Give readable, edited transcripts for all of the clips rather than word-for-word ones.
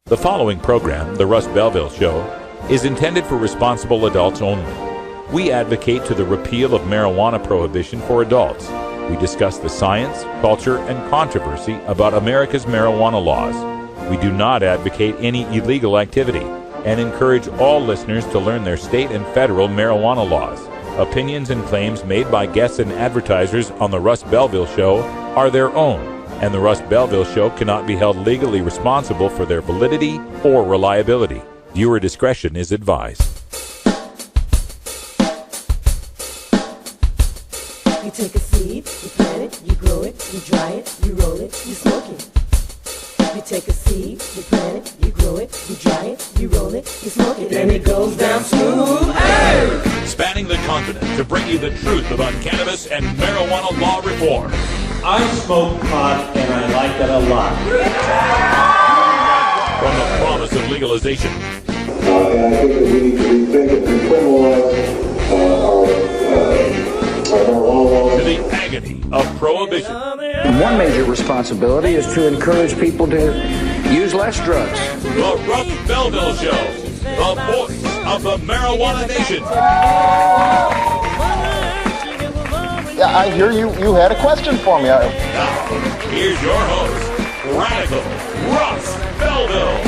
The following program, The Russ Belville Show, is intended for responsible adults only. We advocate to the repeal of marijuana prohibition for adults. We discuss the science, culture, and controversy about America's marijuana laws. We do not advocate any illegal activity and encourage all listeners to learn their state and federal marijuana laws. Opinions and claims made by guests and advertisers on The Russ Belville Show are their own, and The Russ Belville Show cannot be held legally responsible for their validity or reliability. Viewer discretion is advised. You take a seed, you plant it, you grow it, you dry it, you roll it, you smoke it. You take a seed, you plant it, you grow it, you dry it, you roll it, you smoke it, and it goes down smooth. Hey! Spanning the continent to bring you the truth about cannabis and marijuana law reform. I smoke pot and I like it a lot. From the promise of legalization. And I think that we need to rethink and decriminalize our marijuana laws. To the agony of prohibition. One major responsibility is to encourage people to use less drugs. The Russ Belville Show, the voice of the marijuana nation. Yeah, I hear you had a question for me. Now, here's your host, Radical Russ Belville.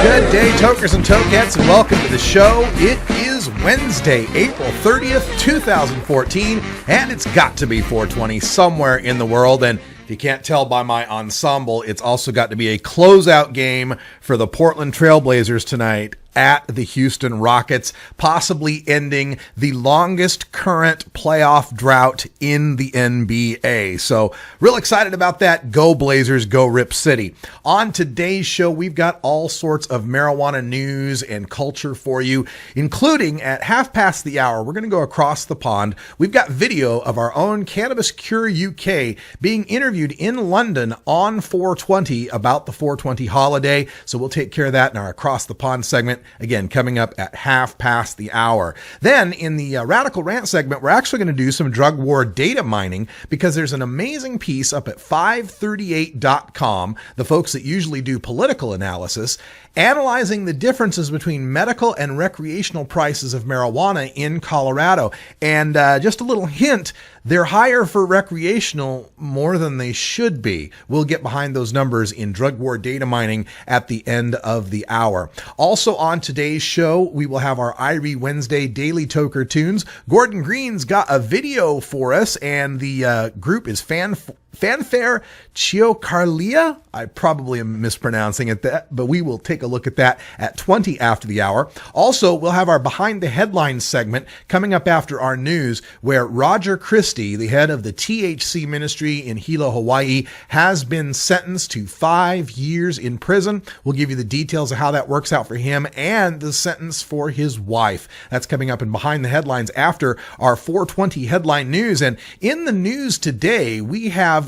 Good day, tokers and tokettes, and welcome to the show. It is Wednesday, April 30th, 2014, and it's got to be 420 somewhere in the world. And if you can't tell by my ensemble, it's also got to be a closeout game for the Portland Trailblazers tonight at the Houston Rockets, possibly ending the longest current playoff drought in the NBA. So real excited about that. Go Blazers, go Rip City. On today's show, we've got all sorts of marijuana news and culture for you, including at 1:30, we're going to go across the pond. We've got video of our own Cannabis Cure UK being interviewed in London on 420 about the 420 holiday. So we'll take care of that in our Across the Pond segment. Again, coming up at 1:30. Then in the Radical Rant segment, we're actually going to do some drug war data mining because there's an amazing piece up at 538.com, the folks that usually do political analysis, analyzing the differences between medical and recreational prices of marijuana in Colorado. And just a little hint, they're higher for recreational more than they should be. We'll get behind those numbers in drug war data mining at the end of the hour. Also on today's show, we will have our Irie Wednesday Daily Toker Tunes. Gordon Green's got a video for us, and the group is Fanfare Chiocarlia. I probably am mispronouncing it, but we will take a look at that at 20 after the hour. Also, we'll have our Behind the Headlines segment coming up after our news, where Roger Christie, the head of the THC ministry in Hilo, Hawaii, has been sentenced to 5 years in prison. We'll give you the details of how that works out for him and the sentence for his wife. That's coming up in Behind the Headlines after our 420 headline news. And in the news today, we have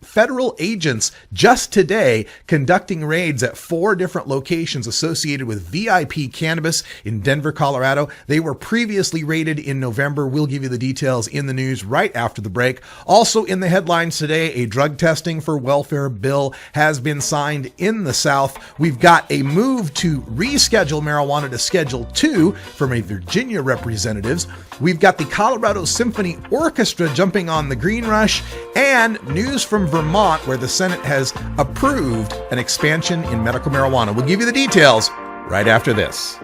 federal agents just today conducting raids at 4 different locations associated with VIP cannabis in Denver, Colorado. They were previously raided in November. We'll give you the details in the news right after the break. Also in the headlines today, a drug testing for welfare bill has been signed in the South. We've got a move to reschedule marijuana to Schedule 2 from a Virginia representatives. We've got the Colorado Symphony Orchestra jumping on the green rush, and news from Vermont, where the Senate has approved an expansion in medical marijuana. We'll give you the details right after this.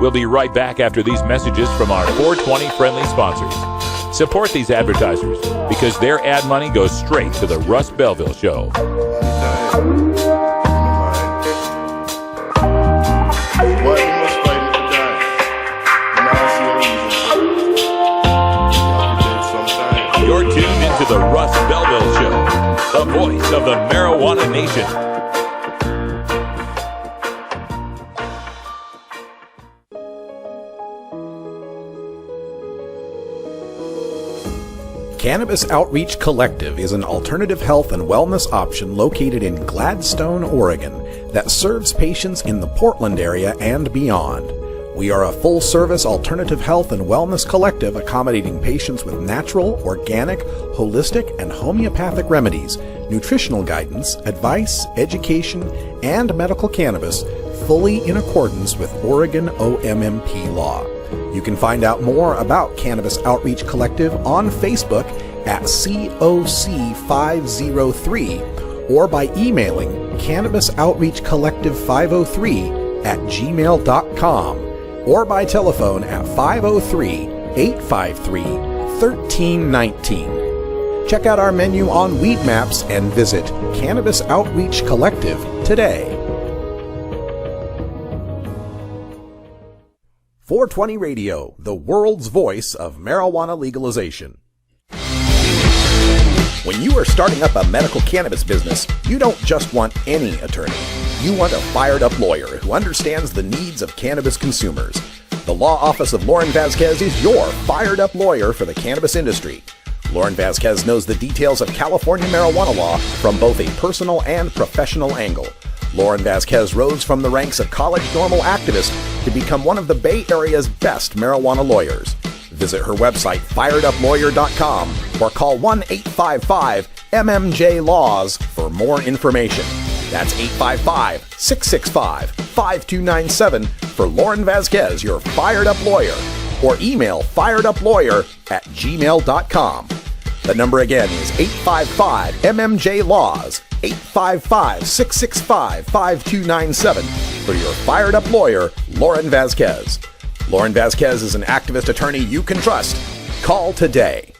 We'll be right back after these messages from our 420 friendly sponsors. Support these advertisers because their ad money goes straight to the Russ Belville Show. You're tuned into the Russ Belville Show, the voice of the marijuana nation. Cannabis Outreach Collective is an alternative health and wellness option located in Gladstone, Oregon, that serves patients in the Portland area and beyond. We are a full-service alternative health and wellness collective accommodating patients with natural, organic, holistic, and homeopathic remedies, nutritional guidance, advice, education, and medical cannabis, fully in accordance with Oregon OMMP law. You can find out more about Cannabis Outreach Collective on Facebook at COC503 or by emailing cannabisoutreachcollective503@gmail.com or by telephone at 503-853-1319. Check out our menu on Weed Maps and visit Cannabis Outreach Collective today. 420 Radio, the world's voice of marijuana legalization. When you are starting up a medical cannabis business, you don't just want any attorney. You want a fired-up lawyer who understands the needs of cannabis consumers. The Law Office of Lauren Vasquez is your fired-up lawyer for the cannabis industry. Lauren Vasquez knows the details of California marijuana law from both a personal and professional angle. Lauren Vasquez rose from the ranks of college normal activist to become one of the Bay Area's best marijuana lawyers. Visit her website, fireduplawyer.com, or call 1-855-MMJ-LAWS for more information. That's 855-665-5297 for Lauren Vasquez, your fired-up lawyer, or email fireduplawyer@gmail.com. The number again is 855-MMJ-LAWS, 855-665-5297 for your fired-up lawyer, Lauren Vasquez. Lauren Vasquez is an activist attorney you can trust. Call today.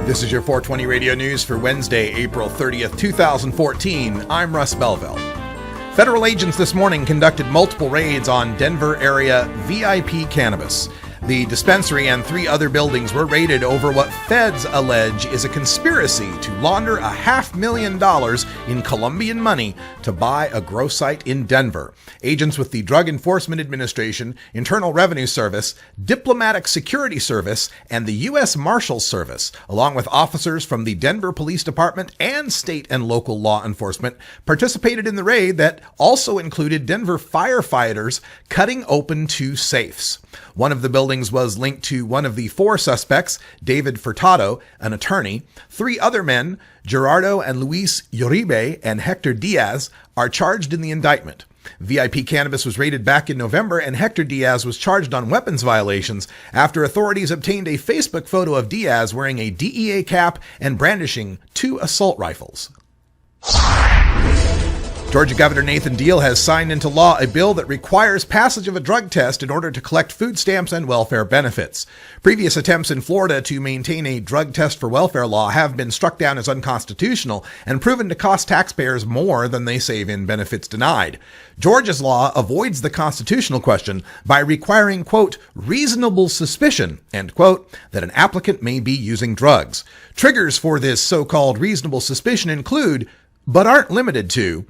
This is your 420 Radio News for Wednesday, April 30th, 2014. I'm Russ Belville. Federal agents this morning conducted multiple raids on Denver area VIP cannabis. The dispensary and 3 other buildings were raided over what feds allege is a conspiracy to launder $500,000 in Colombian money to buy a grow site in Denver. Agents with the Drug Enforcement Administration, Internal Revenue Service, Diplomatic Security Service, and the U.S. Marshals Service, along with officers from the Denver Police Department and state and local law enforcement, participated in the raid that also included Denver firefighters cutting open 2 safes. One of the buildings was linked to one of the 4 suspects, David Furtado, an attorney. 3 other men, Gerardo and Luis Uribe and Hector Diaz, are charged in the indictment. VIP cannabis was raided back in November, and Hector Diaz was charged on weapons violations after authorities obtained a Facebook photo of Diaz wearing a DEA cap and brandishing 2 assault rifles. Georgia Governor Nathan Deal has signed into law a bill that requires passage of a drug test in order to collect food stamps and welfare benefits. Previous attempts in Florida to maintain a drug test for welfare law have been struck down as unconstitutional and proven to cost taxpayers more than they save in benefits denied. Georgia's law avoids the constitutional question by requiring, quote, reasonable suspicion, end quote, that an applicant may be using drugs. Triggers for this so-called reasonable suspicion include, but aren't limited to,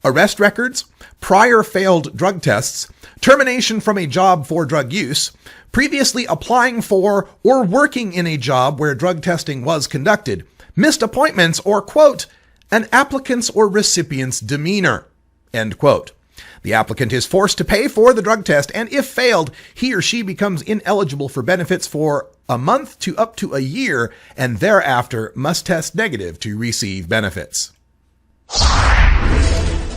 arrest records, prior failed drug tests, termination from a job for drug use, previously applying for or working in a job where drug testing was conducted, missed appointments, or, quote, an applicant's or recipient's demeanor, end quote. The applicant is forced to pay for the drug test, and if failed, he or she becomes ineligible for benefits for a month to up to a year, and thereafter must test negative to receive benefits.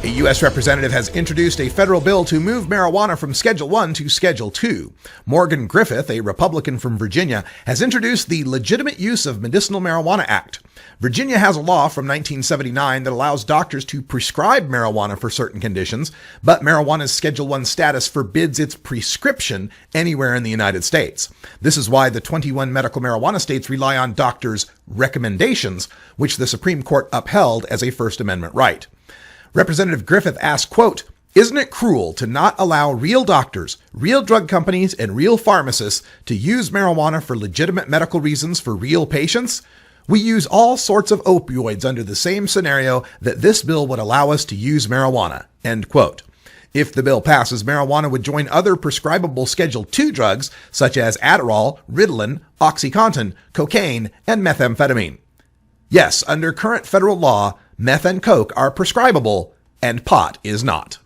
A U.S. representative has introduced a federal bill to move marijuana from Schedule I to Schedule II. Morgan Griffith, a Republican from Virginia, has introduced the Legitimate Use of Medicinal Marijuana Act. Virginia has a law from 1979 that allows doctors to prescribe marijuana for certain conditions, but marijuana's Schedule I status forbids its prescription anywhere in the United States. This is why the 21 medical marijuana states rely on doctors' recommendations, which the Supreme Court upheld as a First Amendment right. Representative Griffith asked, quote, isn't it cruel to not allow real doctors, real drug companies, and real pharmacists to use marijuana for legitimate medical reasons for real patients? We use all sorts of opioids under the same scenario that this bill would allow us to use marijuana, end quote. If the bill passes, marijuana would join other prescribable Schedule II drugs such as Adderall, Ritalin, OxyContin, cocaine, and methamphetamine. Yes, under current federal law, meth and coke are prescribable, and pot is not.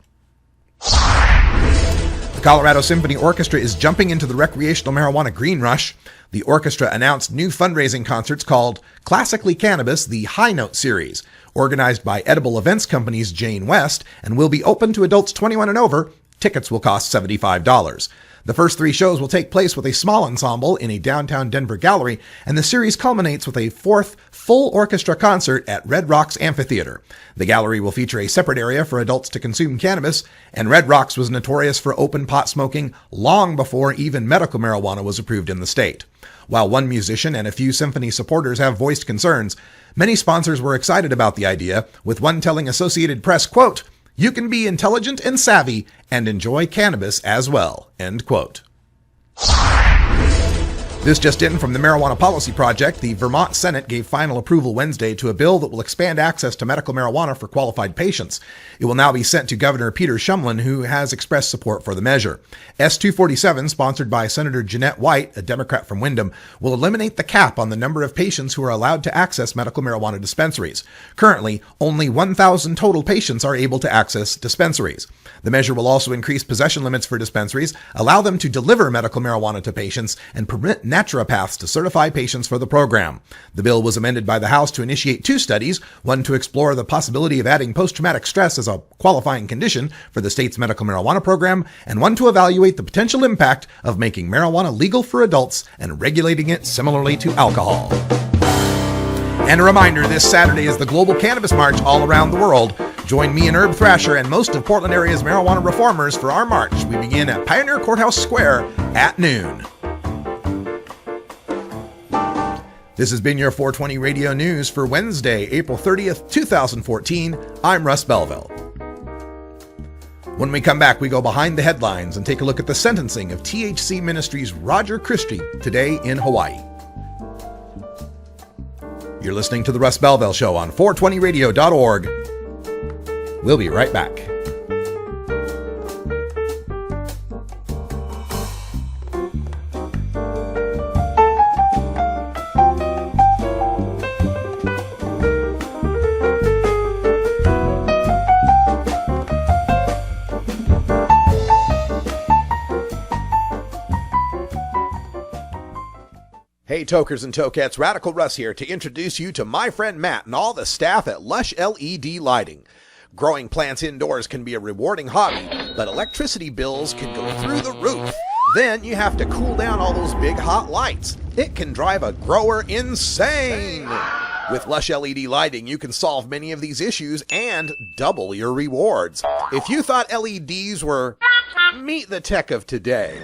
The Colorado Symphony Orchestra is jumping into the recreational marijuana green rush. The orchestra announced new fundraising concerts called Classically Cannabis, the High Note Series, organized by edible events companies Jane West, and will be open to adults 21 and over. Tickets will cost $75. The first 3 shows will take place with a small ensemble in a downtown Denver gallery, and the series culminates with a 4th full orchestra concert at Red Rocks Amphitheater. The gallery will feature a separate area for adults to consume cannabis, and Red Rocks was notorious for open pot smoking long before even medical marijuana was approved in the state. While one musician and a few symphony supporters have voiced concerns, many sponsors were excited about the idea, with one telling Associated Press, quote, "You can be intelligent and savvy and enjoy cannabis as well," end quote. This just in from the Marijuana Policy Project. The Vermont Senate gave final approval Wednesday to a bill that will expand access to medical marijuana for qualified patients. It will now be sent to Governor Peter Shumlin, who has expressed support for the measure. S-247, sponsored by Senator Jeanette White, a Democrat from Windham, will eliminate the cap on the number of patients who are allowed to access medical marijuana dispensaries. Currently, only 1,000 total patients are able to access dispensaries. The measure will also increase possession limits for dispensaries, allow them to deliver medical marijuana to patients, and permit naturopaths to certify patients for the program. The bill was amended by the House to initiate 2 studies, one to explore the possibility of adding post-traumatic stress as a qualifying condition for the state's medical marijuana program, and one to evaluate the potential impact of making marijuana legal for adults and regulating it similarly to alcohol. And a reminder, this Saturday is the Global Cannabis March all around the world. Join me and Herb Thrasher and most of Portland area's marijuana reformers for our march. We begin at Pioneer Courthouse Square at noon. This has been your 420 Radio News for Wednesday, April 30th, 2014. I'm Russ Belville. When we come back, we go behind the headlines and take a look at the sentencing of THC Ministries' Roger Christie today in Hawaii. You're listening to The Russ Belville Show on 420radio.org. We'll be right back. Hey Tokers and Tokettes, Radical Russ here to introduce you to my friend Matt and all the staff at Lush LED Lighting. Growing plants indoors can be a rewarding hobby, but electricity bills can go through the roof. Then you have to cool down all those big hot lights. It can drive a grower insane. With Lush LED Lighting, you can solve many of these issues and double your rewards. If you thought LEDs were meet the tech of today,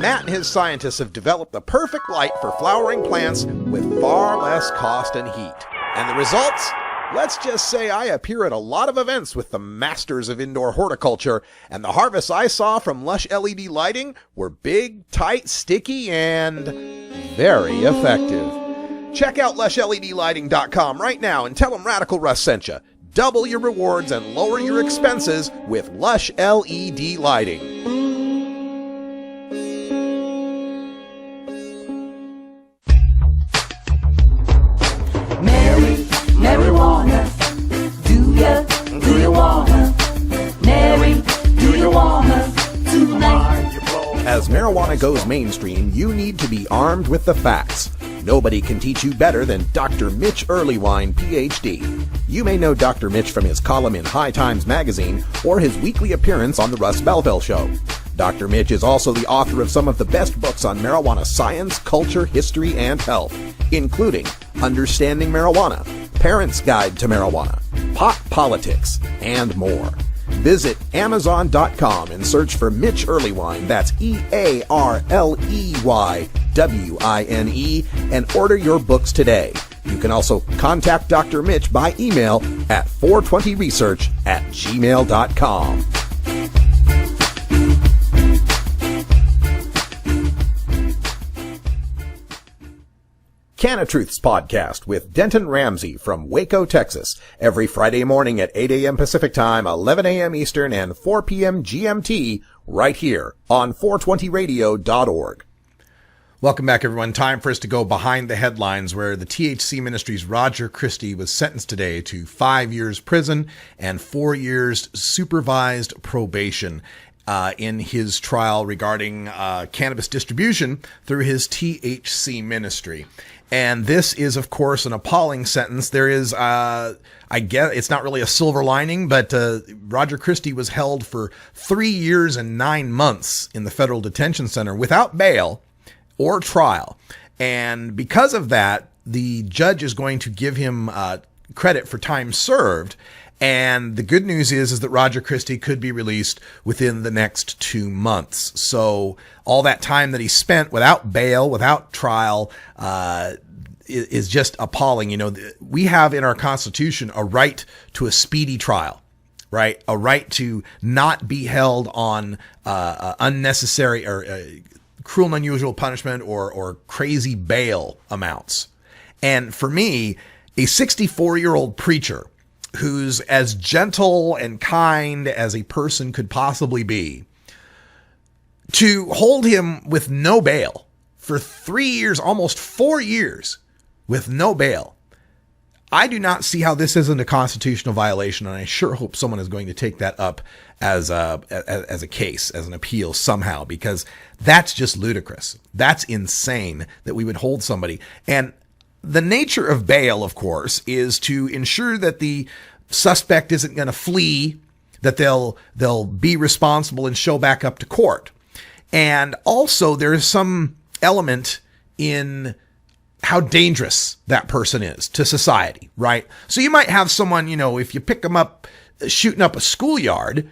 Matt and his scientists have developed the perfect light for flowering plants with far less cost and heat. And the results? Let's just say I appear at a lot of events with the masters of indoor horticulture, and the harvests I saw from Lush LED Lighting were big, tight, sticky, and very effective. Check out LushLEDlighting.com right now and tell them Radical Russ sent you. Double your rewards and lower your expenses with Lush LED Lighting. Marijuana, do you wanna? Mary, do you wanna tonight? As marijuana goes mainstream, you need to be armed with the facts. Nobody can teach you better than Dr. Mitch Earlywine, Ph.D. You may know Dr. Mitch from his column in High Times magazine or his weekly appearance on The Russ Belville Show. Dr. Mitch is also the author of some of the best books on marijuana science, culture, history, and health, including Understanding Marijuana, Parents' Guide to Marijuana, Pot Politics, and more. Visit Amazon.com and search for Mitch Earlywine, that's EARLEYWINE, and order your books today. You can also contact Dr. Mitch by email at 420research@gmail.com. Canna Truths Podcast with Denton Ramsey from Waco, Texas, every Friday morning at 8 a.m. Pacific Time, 11 a.m. Eastern, and 4 p.m. GMT, right here on 420radio.org. Welcome back, everyone. Time for us to go behind the headlines, where the THC Ministries' Roger Christie was sentenced today to 5 years prison and 4 years supervised probation in his trial regarding cannabis distribution through his THC ministry. And this is, of course, an appalling sentence. There is, I guess, it's not really a silver lining, but Roger Christie was held for 3 years and 9 months in the federal detention center without bail or trial. And because of that, the judge is going to give him credit for time served. And the good news is that Roger Christie could be released within the next 2 months. So all that time that he spent without bail, without trial, is just appalling. You know, we have in our Constitution a right to a speedy trial, right? A right to not be held on unnecessary or cruel and unusual punishment or crazy bail amounts. And for me, a 64-year-old preacher who's as gentle and kind as a person could possibly be, to hold him with no bail for 3 years, almost 4 years with no bail, I do not see how this isn't a constitutional violation, and I sure hope someone is going to take that up as a case, as an appeal somehow, because that's just ludicrous. That's insane that we would hold somebody. And the nature of bail, of course, is to ensure that the suspect isn't going to flee, that they'll be responsible and show back up to court. And also there's some element in how dangerous that person is to society, right? So you might have someone, you know, if you pick them up shooting up a schoolyard,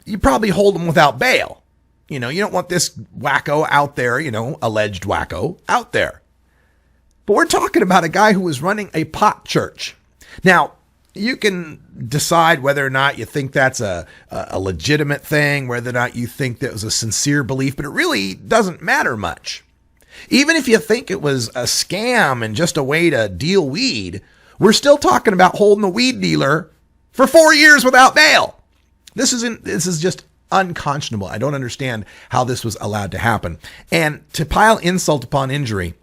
you probably hold them without bail. You know, you don't want this wacko out there, you know, alleged wacko out there. But we're talking about a guy who was running a pot church. Now, you can decide whether or not you think that's a legitimate thing, whether or not you think that was a sincere belief, but it really doesn't matter much. Even if you think it was a scam and just a way to deal weed, we're still talking about holding a weed dealer for 4 years without bail. This is just unconscionable. I don't understand how this was allowed to happen. And to pile insult upon injury,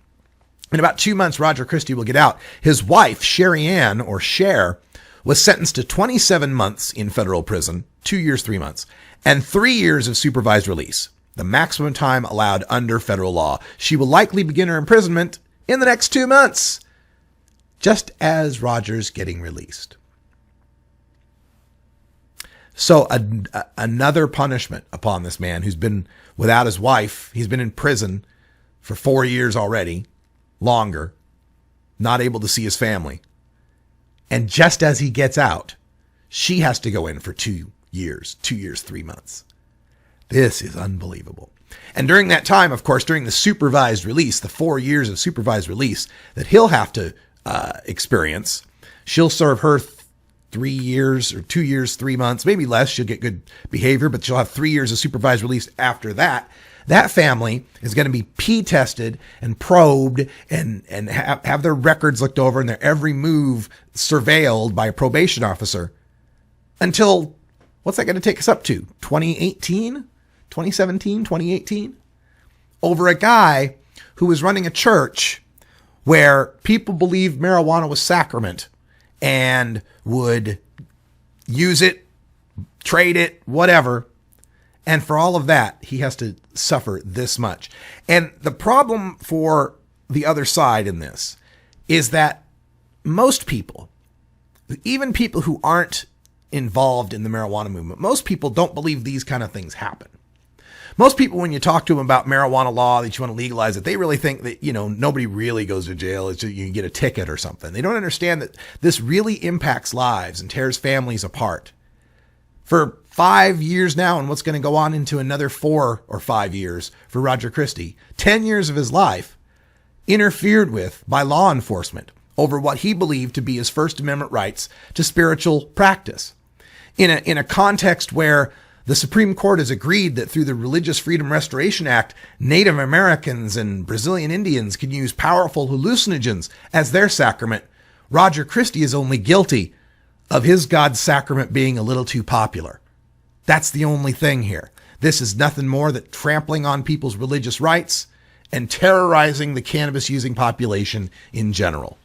in about 2 months, Roger Christie will get out. His wife, Sherry Ann, or Cher, was sentenced to 27 months in federal prison, 2 years, 3 months, and 3 years of supervised release, the maximum time allowed under federal law. She will likely begin her imprisonment in the next 2 months, just as Roger's getting released. So another punishment upon this man who's been without his wife. He's been in prison for 4 years already, longer, not able to see his family. And just as he gets out, she has to go in for 2 years, 3 months. This is unbelievable. And during that time, of course, during the supervised release, the 4 years of supervised release that he'll have to experience, she'll serve her 3 years or 2 years, 3 months, maybe less. She'll get good behavior, but she'll have 3 years of supervised release after that. That family is going to be pee tested and probed and have their records looked over and their every move surveilled by a probation officer until, what's that going to take us up to? 2018, 2017, 2018? Over a guy who was running a church where people believed marijuana was sacrament and would use it, trade it, whatever. And for all of that, he has to suffer this much. And the problem for the other side in this is that most people, even people who aren't involved in the marijuana movement, most people don't believe these kind of things happen. Most people, when you talk to them about marijuana law, that you want to legalize it, they really think that, you know, nobody really goes to jail. It's just, you can get a ticket or something. They don't understand that this really impacts lives and tears families apart. For 5 years now, and what's going to go on into another 4 or 5 years for Roger Christie, 10 years of his life interfered with by law enforcement over what he believed to be his First Amendment rights to spiritual practice. In a context where the Supreme Court has agreed that through the Religious Freedom Restoration Act, Native Americans and Brazilian Indians can use powerful hallucinogens as their sacrament, Roger Christie is only guilty of his God's sacrament being a little too popular. That's the only thing here. This is nothing more than trampling on people's religious rights and terrorizing the cannabis-using population in general.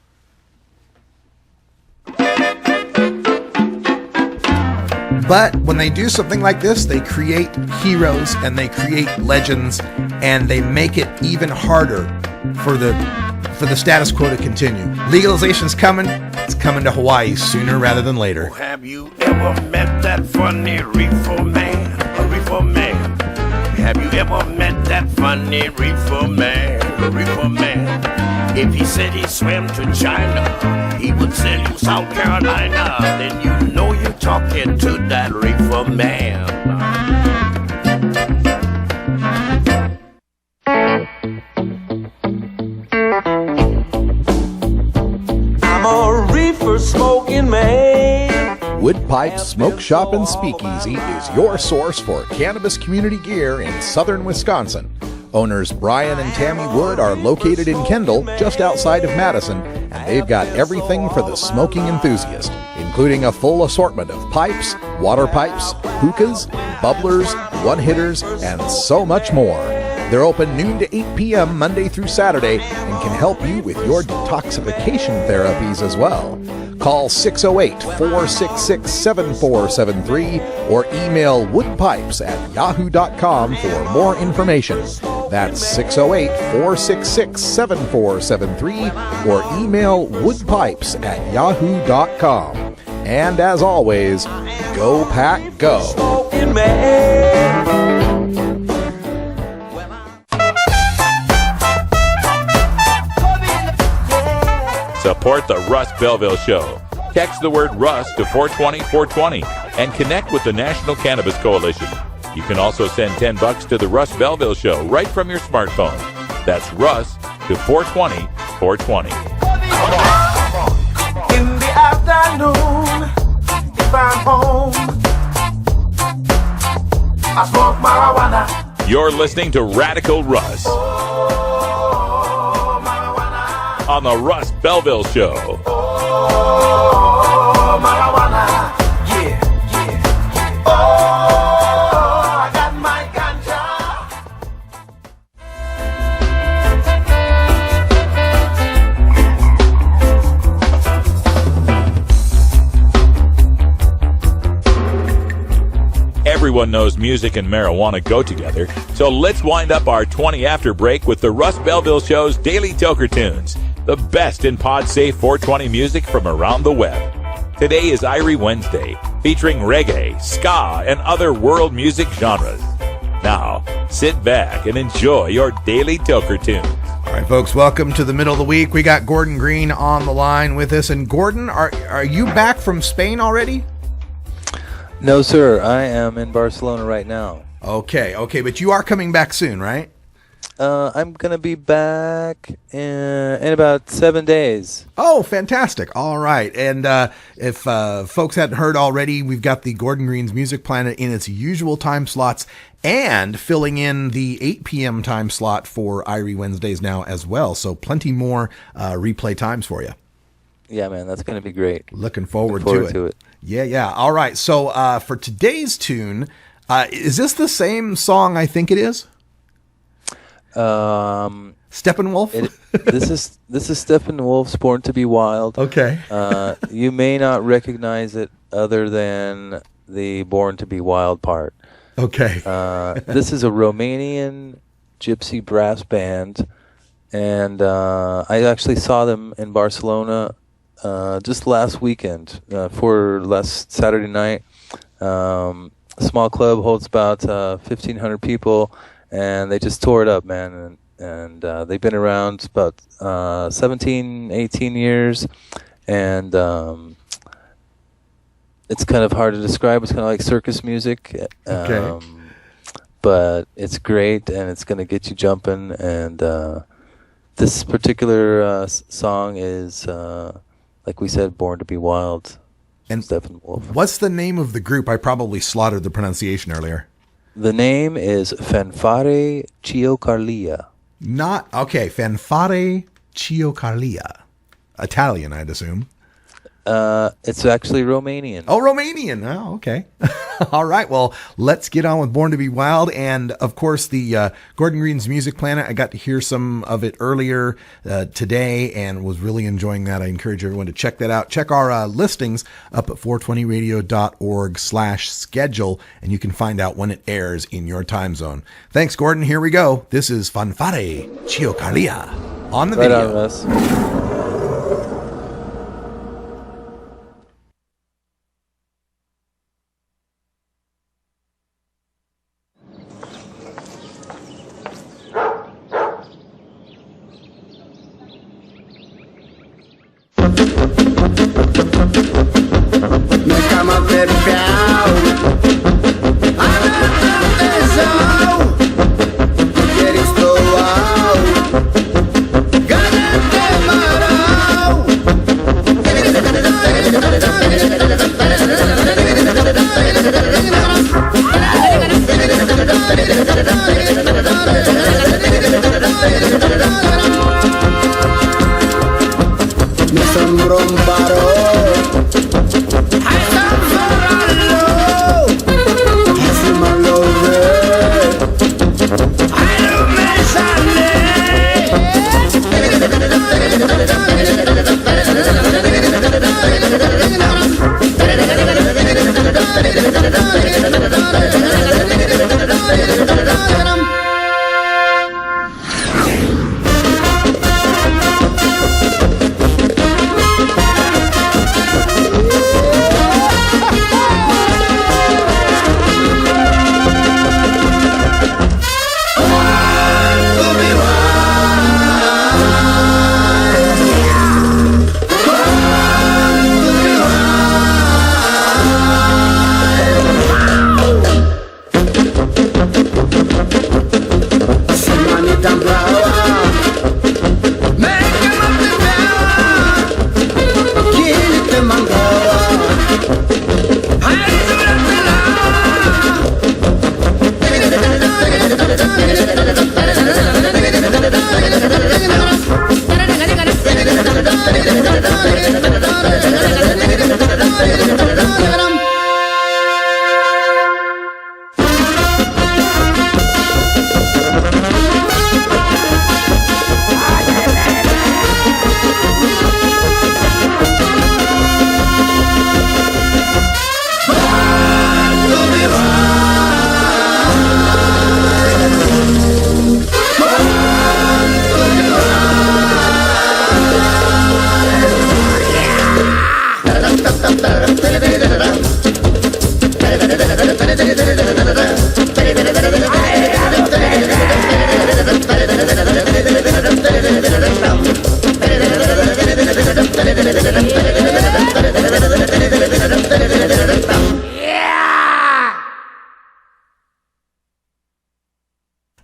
But when they do something like this, they create heroes and they create legends, and they make it even harder for the status quo to continue. Legalization's coming. It's coming to Hawaii sooner rather than later. Have you ever met that funny reefer man? A reefer man. Have you ever met that funny reefer man? A reefer man. If he said he swam to China, he would sell you South Carolina. Then you know you're talking to that reefer man. I'm a reefer smoking man. Wood Pipe Smoke Shop and Speakeasy is your source for cannabis community gear in southern Wisconsin. Owners Brian and Tammy Wood are located in Kendall, just outside of Madison, and they've got everything for the smoking enthusiast, including a full assortment of pipes, water pipes, hookahs, bubblers, one-hitters, and so much more. They're open noon to 8 p.m. Monday through Saturday and can help you with your detoxification therapies as well. Call 608-466-7473 or email woodpipes@yahoo.com for more information. That's 608-466-7473 or email woodpipes@yahoo.com. And as always, go pack go. Support the Russ Belville Show. Text the word Russ to 420-420 and connect with the National Cannabis Coalition. You can also send $10 to the Russ Belville Show right from your smartphone. That's Russ to 420-420. In the afternoon, if I'm home, I smoke marijuana. You're listening to Radical Russ on the Russ Belville Show. Oh, marijuana, yeah, yeah. Oh, I got my ganja. Everyone knows music and marijuana go together, so let's wind up our 20 after break with the Russ Belville Show's Daily Toker Tunes, the best in pod-safe 420 music from around the web. Today is Irie Wednesday, featuring reggae, ska, and other world music genres. Now, sit back and enjoy your Daily Toker Tunes. All right, folks, welcome to the middle of the week. We got Gordon Green on the line with us. And Gordon, are you back from Spain already? No, sir. I am in Barcelona right now. Okay, but you are coming back soon, right? I'm going to be back in about 7 days. Oh, fantastic. All right. And if folks hadn't heard already, we've got the Gordon Green's Music Planet in its usual time slots and filling in the 8 p.m. time slot for Irie Wednesdays now as well. So plenty more replay times for you. Yeah, man, that's going to be great. Looking forward to it. Yeah. All right. So for today's tune, is this the same song I think it is? Steppenwolf? This is Steppenwolf's Born to Be Wild. Okay. You may not recognize it other than the Born to Be Wild part. Okay. This is a Romanian gypsy brass band, and I actually saw them in Barcelona just last weekend for last Saturday night. A small club holds about 1,500 people. And they just tore it up, man. And they've been around about 17, 18 years. And it's kind of hard to describe. It's kind of like circus music. Okay. But it's great, and it's going to get you jumping. And this particular song is, like we said, Born to Be Wild. And Steppenwolf. What's the name of the group? I probably slaughtered the pronunciation earlier. The name is Fanfare Ciocărlia. Fanfare Ciocărlia. Italian, I'd assume. It's actually Romanian. Oh, Romanian. Oh, okay. All right. Well, let's get on with Born to be Wild. And, of course, the Gordon Green's Music Planet. I got to hear some of it earlier today and was really enjoying that. I encourage everyone to check that out. Check our listings up at 420radio.org/schedule, and you can find out when it airs in your time zone. Thanks, Gordon. Here we go. This is Fanfare Chiocalia on the video. Right on, Russ.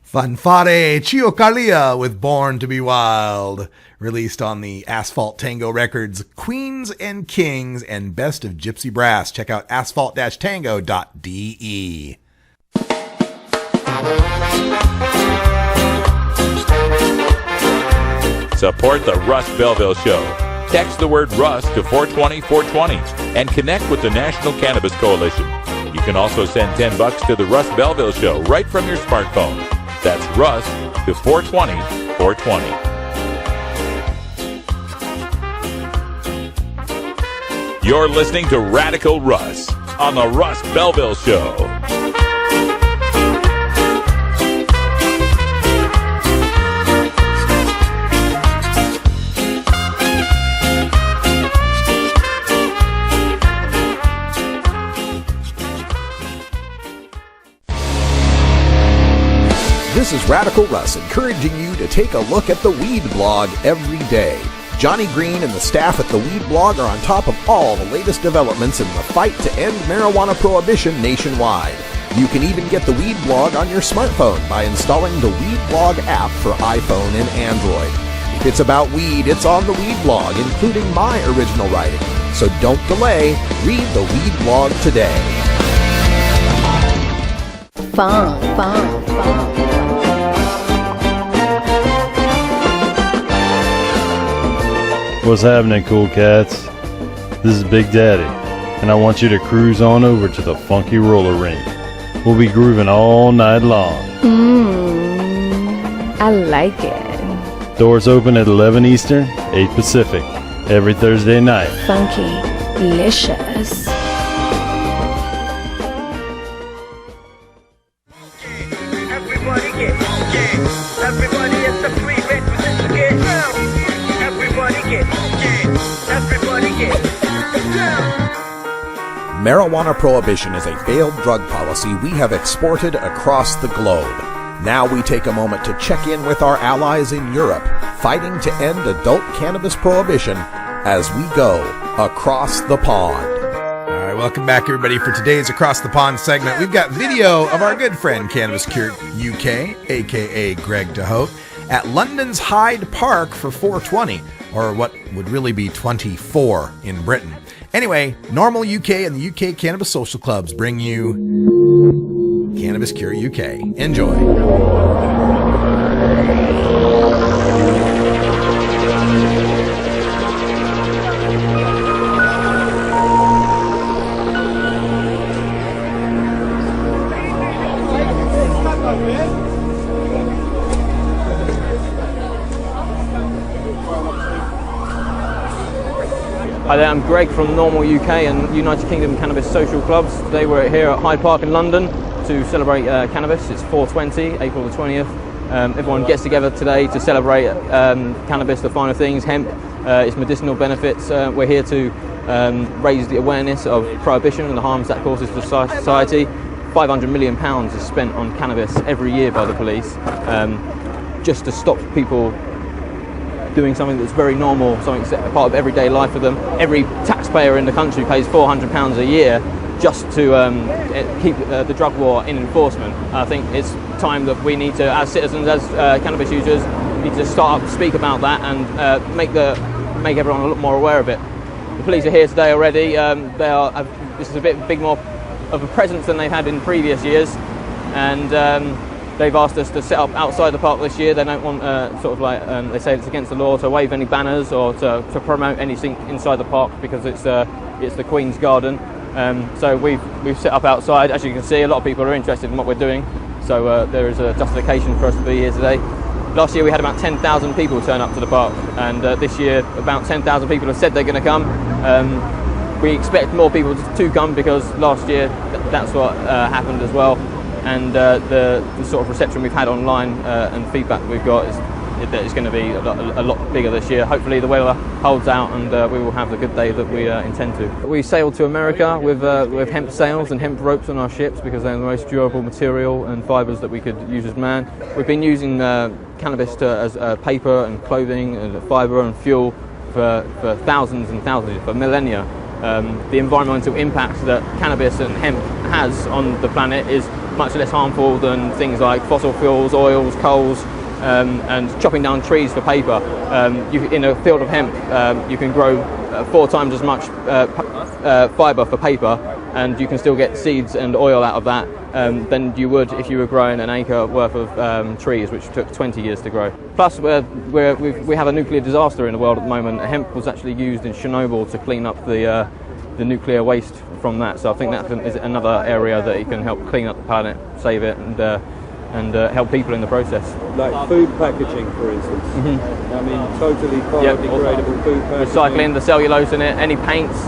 Fanfare Chiocalia with Born to be Wild, released on the Asphalt Tango Records Queens and Kings and Best of Gypsy Brass. Check out asphalt-tango.de. Support the Russ Belville Show. Text the word Russ to 420-420 and connect with the National Cannabis Coalition. You can also send $10 to the Russ Belville Show right from your smartphone. That's Russ to 420-420. You're listening to Radical Russ on the Russ Belville Show. This is Radical Russ encouraging you to take a look at the Weed Blog every day. Johnny Green and the staff at the Weed Blog are on top of all the latest developments in the fight to end marijuana prohibition nationwide. You can even get the Weed Blog on your smartphone by installing the Weed Blog app for iPhone and Android. If it's about weed, it's on the Weed Blog, including my original writing. So don't delay. Read the Weed Blog today. Fun. What's happening, cool cats? This is Big Daddy, and I want you to cruise on over to the Funky Roller Rink. We'll be grooving all night long. I like it. Doors open at 11 Eastern, 8 Pacific, every Thursday night. Funky, delicious. Everybody get everybody is the prerequisite to get down. Everybody get everybody get down. Marijuana prohibition is a failed drug policy we have exported across the globe. Now we take a moment to check in with our allies in Europe, fighting to end adult cannabis prohibition as we go across the pond. All right, welcome back, everybody, for today's Across the Pond segment. We've got video of our good friend Cannabis Cure UK, a.k.a. Greg Hoedt, at London's Hyde Park for 420, or what would really be 24 in Britain. Anyway, Normal UK and the UK Cannabis Social Clubs bring you Cannabis Cure UK. Enjoy. Hi there, I'm Greg from Normal UK and United Kingdom Cannabis Social Clubs. Today we're here at Hyde Park in London to celebrate cannabis. It's 420, April the 20th. Everyone gets together today to celebrate cannabis, the finer things, hemp, its medicinal benefits. We're here to raise the awareness of prohibition and the harms that causes to society. £500 million is spent on cannabis every year by the police just to stop people doing something that's very normal, something that's a part of everyday life for them. Every taxpayer in the country pays £400 a year just to keep the drug war in enforcement. I think it's time that we need to, as citizens, as cannabis users, need to start up, speak about that and make everyone a lot more aware of it. The police are here today already. This is a bit more of a presence than they've had in previous years, and they've asked us to set up outside the park this year. They don't want they say it's against the law to wave any banners or to promote anything inside the park because it's the Queen's Garden. So we've set up outside. As you can see, a lot of people are interested in what we're doing. So there is a justification for us to be here today. Last year we had about 10,000 people turn up to the park, and this year about 10,000 people have said they're going to come. We expect more people to come because last year that's what happened as well. And the sort of reception we've had online and feedback that we've got is that it's going to be a lot bigger this year. Hopefully the weather holds out and we will have the good day that we intend to. We sailed to America with hemp sails and hemp ropes on our ships because they're the most durable material and fibres that we could use as man. We've been using cannabis as paper and clothing and fibre and fuel for thousands and thousands, for millennia. The environmental impact that cannabis and hemp has on the planet is much less harmful than things like fossil fuels, oils, coals, and chopping down trees for paper. In a field of hemp, you can grow 4 times as much fibre for paper, and you can still get seeds and oil out of that than you would if you were growing an acre worth of trees, which took 20 years to grow. Plus, we have a nuclear disaster in the world at the moment. Hemp was actually used in Chernobyl to clean up the nuclear waste from that. So I think that is another area that it can help clean up the planet, save it, and help people in the process. Like food packaging, for instance. Mm-hmm. I mean, totally biodegradable food packaging. Recycling the cellulose in it, any paints.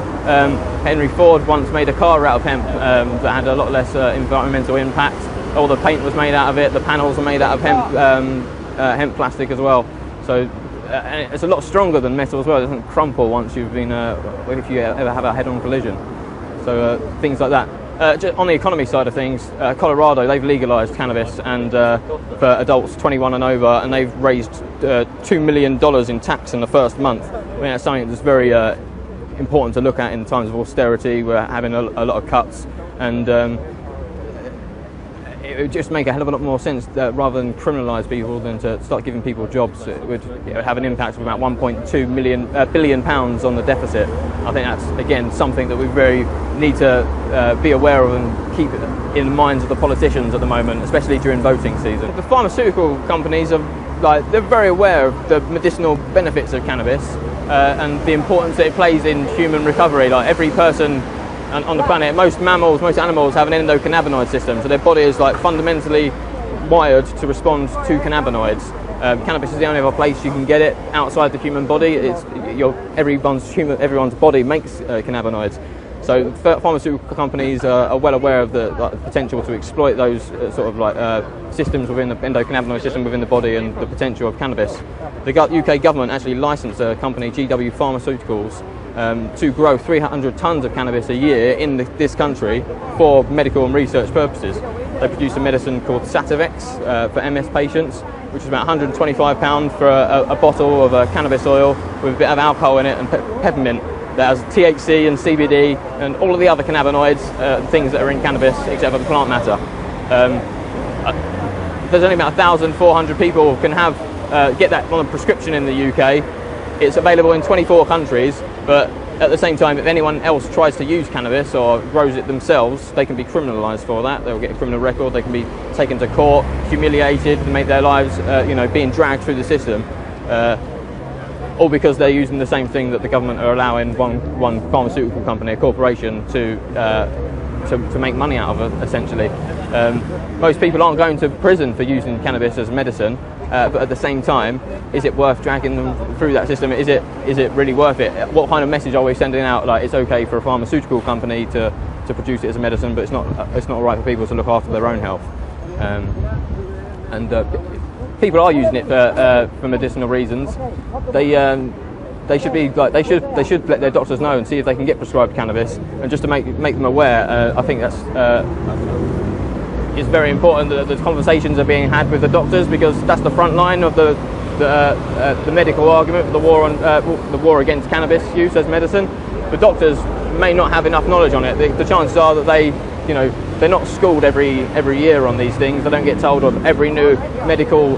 Henry Ford once made a car out of hemp that had a lot less environmental impact. All the paint was made out of it, the panels were made out of hemp plastic as well. So and it's a lot stronger than metal as well. It doesn't crumple once you've been, if you ever have a head-on collision. So things like that. Just on the economy side of things, Colorado, they've legalised cannabis and for adults 21 and over, and they've raised $2 million in tax in the first month. I mean, that's something that's very important to look at in times of austerity. We're having a lot of cuts, and it would just make a hell of a lot more sense rather than criminalise people than to start giving people jobs. It would have an impact of about 1.2 billion pounds on the deficit. I think that's, again, something that we very need to be aware of and keep in the minds of the politicians at the moment, especially during voting season. The pharmaceutical companies they're very aware of the medicinal benefits of cannabis, and the importance that it plays in human recovery. Like every person on the planet, most mammals, most animals have an endocannabinoid system, so their body is like fundamentally wired to respond to cannabinoids. Cannabis is the only other place you can get it outside the human body. Everyone's body makes cannabinoids. So pharmaceutical companies are well aware of the potential to exploit those systems within the endocannabinoid system within the body and the potential of cannabis. The UK government actually licensed a company, GW Pharmaceuticals, to grow 300 tonnes of cannabis a year in this country for medical and research purposes. They produce a medicine called Sativex for MS patients, which is about £125 for a bottle of cannabis oil with a bit of alcohol in it and peppermint. That has THC and CBD and all of the other cannabinoids, things that are in cannabis except for the plant matter. There's only about 1,400 people can get that on a prescription in the UK. It's available in 24 countries, but at the same time, if anyone else tries to use cannabis or grows it themselves, they can be criminalised for that. They'll get a criminal record. They can be taken to court, humiliated, and make their lives, being dragged through the system. All because they're using the same thing that the government are allowing one pharmaceutical company, a corporation, to make money out of, essentially. Most people aren't going to prison for using cannabis as medicine, but at the same time, is it worth dragging them through that system? Is it really worth it? What kind of message are we sending out? Like, it's okay for a pharmaceutical company to produce it as a medicine, but it's not right for people to look after their own health. People are using it for medicinal reasons. They should let their doctors know and see if they can get prescribed cannabis, and just to make them aware. I think that's it's very important that the conversations are being had with the doctors, because that's the front line of the medical argument, the war against cannabis use as medicine. The doctors may not have enough knowledge on it. The chances are that they're not schooled every year on these things. They don't get told of every new medical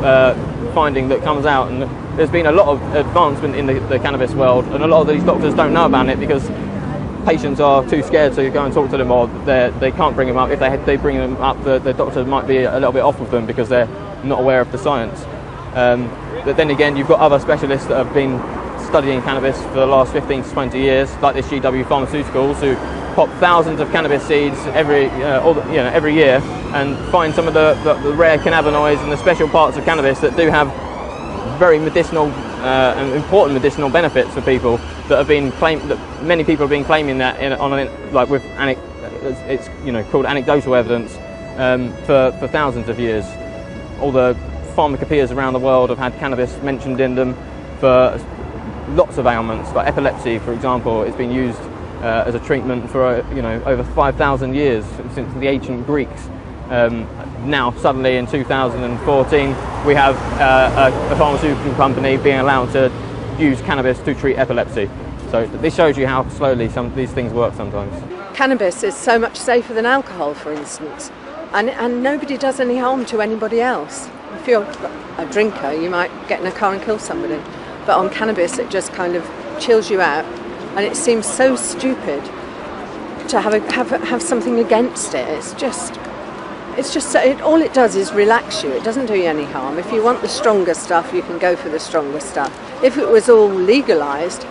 finding that comes out, and there's been a lot of advancement in the cannabis world, and a lot of these doctors don't know about it because patients are too scared to go and talk to them, or they can't bring them up. If they bring them up, the doctor might be a little bit off with them because they're not aware of the science. But then again, you've got other specialists that have been studying cannabis for the last 15 to 20 years, like this GW Pharmaceuticals, who pop thousands of cannabis seeds every year and find some of the rare cannabinoids and the special parts of cannabis that do have very medicinal and important medicinal benefits for people that have been claimed. That many people have been claiming that it's called anecdotal evidence for thousands of years. All the pharmacopoeias around the world have had cannabis mentioned in them for lots of ailments, like epilepsy, for example. It's been used as a treatment for over 5,000 years since the ancient Greeks. Now suddenly in 2014 we have a pharmaceutical company being allowed to use cannabis to treat epilepsy. So this shows you how slowly some of these things work sometimes. Cannabis is so much safer than alcohol, for instance, and nobody does any harm to anybody else. If you're a drinker, you might get in a car and kill somebody, but on cannabis it just kind of chills you out. And it seems so stupid to have something against it. All it does is relax you. It doesn't do you any harm. If you want the stronger stuff, you can go for the stronger stuff. If it was all legalised,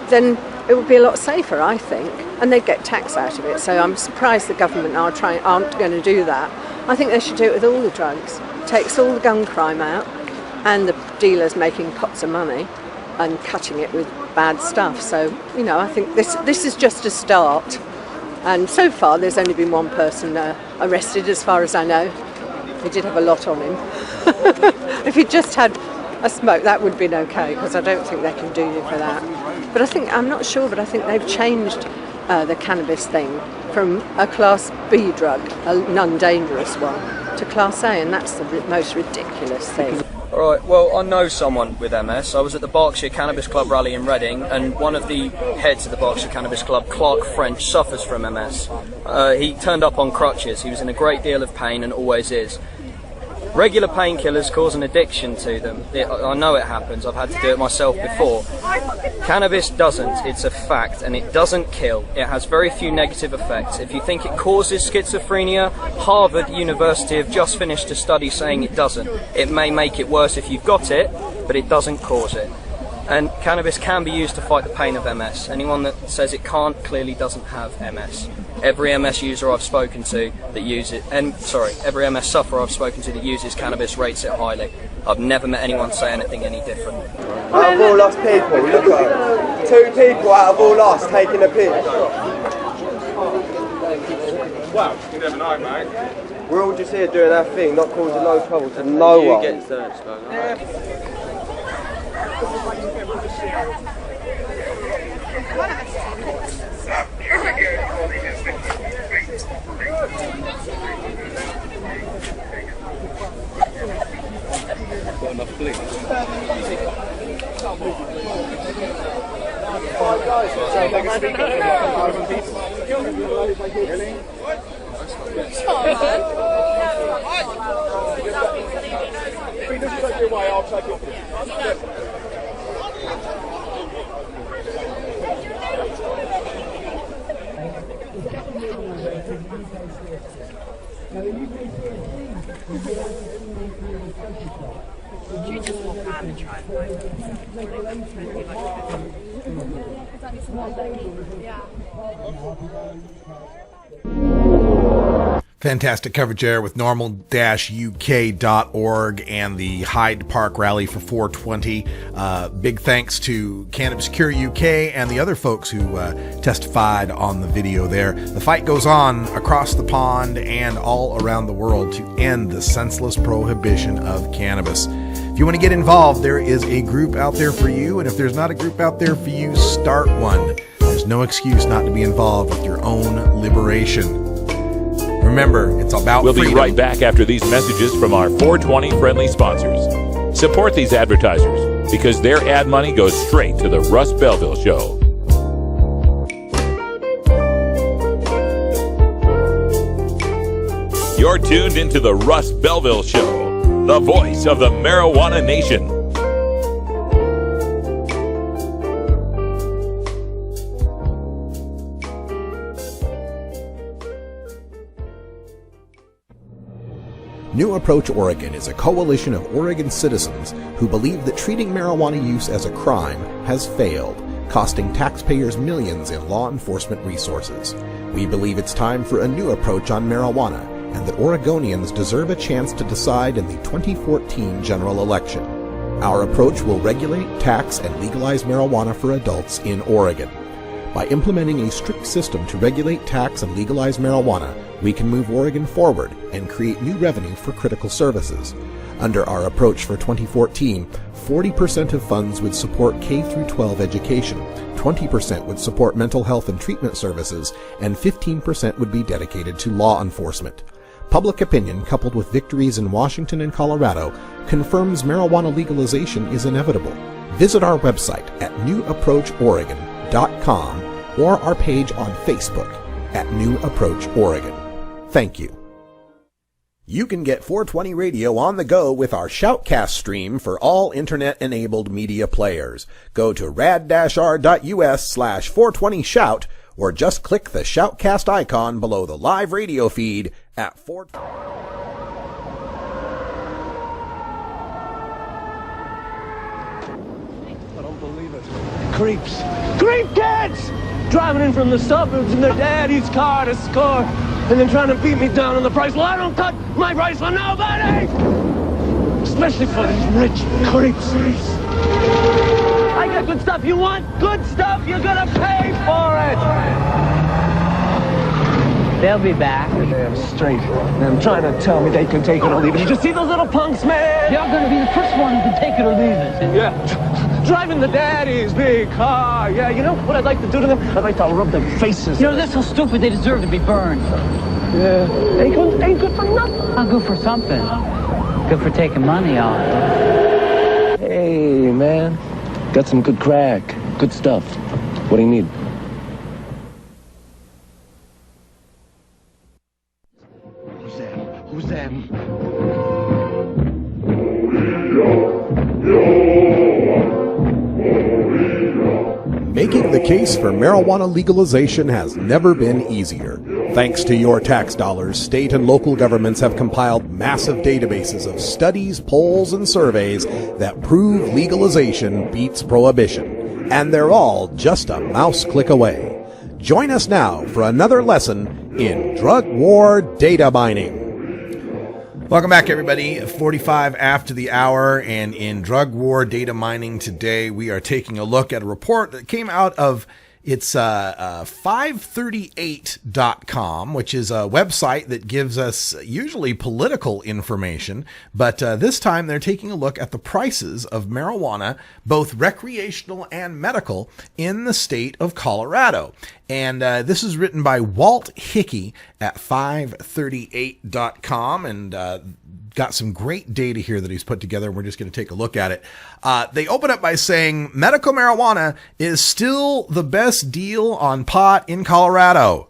then it would be a lot safer, I think, and they'd get tax out of it. So I'm surprised the government aren't going to do that. I think they should do it with all the drugs. It takes all the gun crime out, and the dealers making pots of money and cutting it with bad stuff. So, I think this is just a start. And so far, there's only been one person arrested, as far as I know. He did have a lot on him. If he just had a smoke, that would have been okay, because I don't think they can do you for that. But I'm not sure, but I think they've changed the cannabis thing from a Class B drug, a non-dangerous one, to Class A, and that's the most ridiculous thing. Alright, well, I know someone with MS. I was at the Berkshire Cannabis Club rally in Reading, and one of the heads of the Berkshire Cannabis Club, Clark French, suffers from MS. He turned up on crutches. He was in a great deal of pain and always is. Regular painkillers cause an addiction to them. I know it happens. I've had to do it myself before. Cannabis doesn't. It's a fact, and it doesn't kill. It has very few negative effects. If you think it causes schizophrenia, Harvard University have just finished a study saying it doesn't. It may make it worse if you've got it, but it doesn't cause it. And cannabis can be used to fight the pain of MS. Anyone that says it can't clearly doesn't have MS. Every MS user I've spoken to that uses every MS sufferer I've spoken to that uses cannabis rates it highly. I've never met anyone say anything any different. Out of all lost people, look at it. 2 people out of all lost taking a piss. Well, you never know, mate. We're all just here doing our thing, not causing no trouble to no one. You get searched, though. You just walk around and try and find Fantastic coverage there with normal-uk.org and the Hyde Park rally for 420. Big thanks to Cannabis Cure UK and the other folks who testified on the video there. The fight goes on across the pond and all around the world to end the senseless prohibition of cannabis. If you want to get involved, there is a group out there for you, and if there's not a group out there for you, start one. There's no excuse not to be involved with your own liberation. Remember, it's about freedom. We'll be right back after these messages from our 420 friendly sponsors. Support these advertisers because their ad money goes straight to the Russ Belville Show. You're tuned into the Russ Belville Show, the voice of the marijuana nation. New Approach Oregon is a coalition of Oregon citizens who believe that treating marijuana use as a crime has failed, costing taxpayers millions in law enforcement resources. We believe it's time for a new approach on marijuana, and that Oregonians deserve a chance to decide in the 2014 general election. Our approach will regulate, tax, and legalize marijuana for adults in Oregon. By implementing a strict system to regulate, tax, and legalize marijuana, we can move Oregon forward and create new revenue for critical services. Under our approach for 2014, 40% of funds would support K-12 education, 20% would support mental health and treatment services, and 15% would be dedicated to law enforcement. Public opinion, coupled with victories in Washington and Colorado, confirms marijuana legalization is inevitable. Visit our website at newapproachoregon.com or our page on Facebook at New Approach Oregon. Thank you. You can get 420 Radio on the go with our Shoutcast stream for all internet-enabled media players. Go to rad-r.us/420shout or just click the Shoutcast icon below the live radio feed at 420. I don't believe it. Creeps. Creep kids! Driving in from the suburbs in their daddy's car to score, and then trying to beat me down on the price. Well, I don't cut my price for nobody! Especially for these rich creeps. I got good stuff. You want good stuff? You're gonna pay for it! They'll be back. Damn straight. They're trying to tell me they can take it or leave it. You just see those little punks, man? You're gonna be the first one who can take it or leave it. Yeah. Driving the daddy's big car. Yeah, you know what I'd like to do to them? I'd like to rub their faces. You know, they're so stupid they deserve to be burned. Yeah. Ain't good for nothing. I'll go for something. Good for taking money off. Hey, man. Got some good crack. Good stuff. What do you need? Who's them? Making Making the case for marijuana legalization has never been easier. Thanks to your tax dollars, state and local governments have compiled massive databases of studies, polls, and surveys that prove legalization beats prohibition. And they're all just a mouse click away. Join us now for another lesson in drug war data mining. Welcome back, everybody. 45 after the hour, and in drug war data mining today, we are taking a look at a report that came out of 538.com, which is a website that gives us usually political information, but this time they're taking a look at the prices of marijuana, both recreational and medical, in the state of Colorado. And this is written by Walt Hickey at 538.com, and got some great data here that he's put together, and we're just going to take a look at it. They open up by saying medical marijuana is still the best deal on pot in Colorado.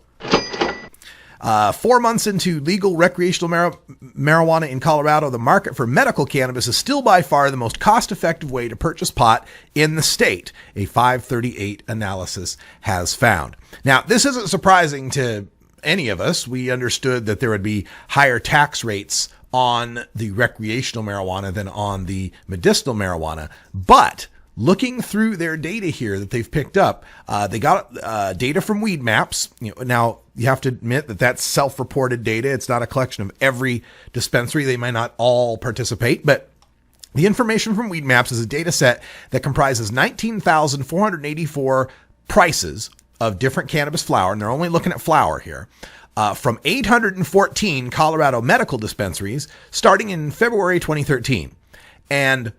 4 months into legal recreational marijuana in Colorado, the market for medical cannabis is still by far the most cost-effective way to purchase pot in the state, a 538 analysis has found. Now, this isn't surprising to any of us. We understood that there would be higher tax rates on the recreational marijuana than on the medicinal marijuana. But looking through their data here that they've picked up, they got data from Weed Maps. Now, you have to admit that that's self-reported data. It's not a collection of every dispensary. They might not all participate, but the information from Weed Maps is a data set that comprises 19,484 prices of different cannabis flower, and they're only looking at flower here, from 814 Colorado medical dispensaries starting in February 2013. And